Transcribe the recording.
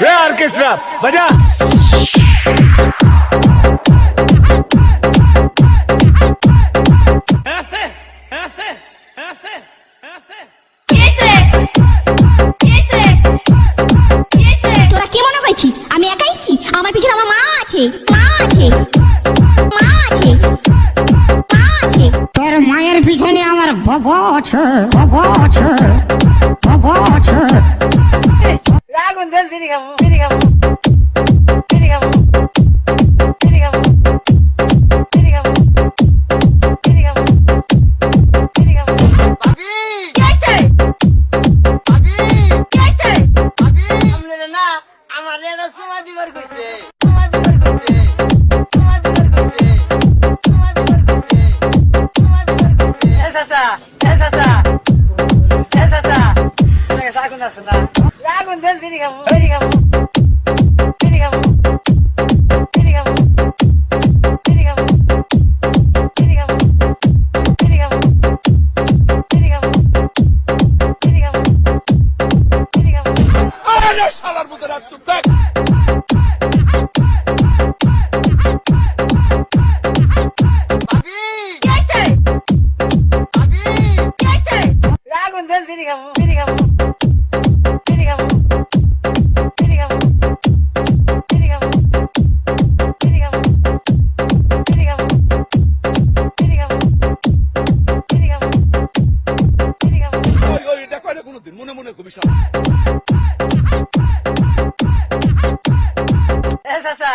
রে অর্কেস্ট্রা বাজা। তোরা কি মনে করছিস আমি একাইছি? আমার পিছনে আমার মা আছে, মা আছে, মা আছে, মা আছে। তোর মায়ের পিছনে আমার বাবা আছে, বাবা আছে, বাবা আছে। আগুন দেন, বিড়ি খাবো, বিড়ি খাবো, বিড়ি খাবো, বিড়ি খাবো, বিড়ি খাবো, বিড়ি খাবো, বিড়ি খাবো। ভাবি, কি আছে? ভাবি, কি আছে? ভাবি, আপনারা না আমার এটা সুমা দিবার কইছে, সুমা দিবার কইছে, সুমা দিবার কইছে, সুমা দিবার কইছে, সুমা দিবার কইছে। এ চাচা, এ চাচা, এ চাচা, আগুন আছে না? আগুন দেন, বিড়ি খাবো, বিড়ি খাবো, বিড়ি খাবো, বিড়ি খাবো, বিড়ি খাবো, বিড়ি খাবো, বিড়ি খাবো, বিড়ি খাবো, বিড়ি খাবো, বিড়ি খাবো। আরে শালার মতো রাত চুপ থাক। ভাবি, কি আছে? ভাবি, কি আছে? আগুন দেন, বিড়ি খাবো, বিড়ি খাবো, বিড়ি খাবো, বিড়ি খাবো, বিড়ি খাবো, বিড়ি খাবো, বিড়ি খাবো, বিড়ি খাবো, বিড়ি খাবো, বিড়ি খাবো। ওই ওই এটা কয় না কোনোদিন, মনে মনে কবি শালা। এ চাচা,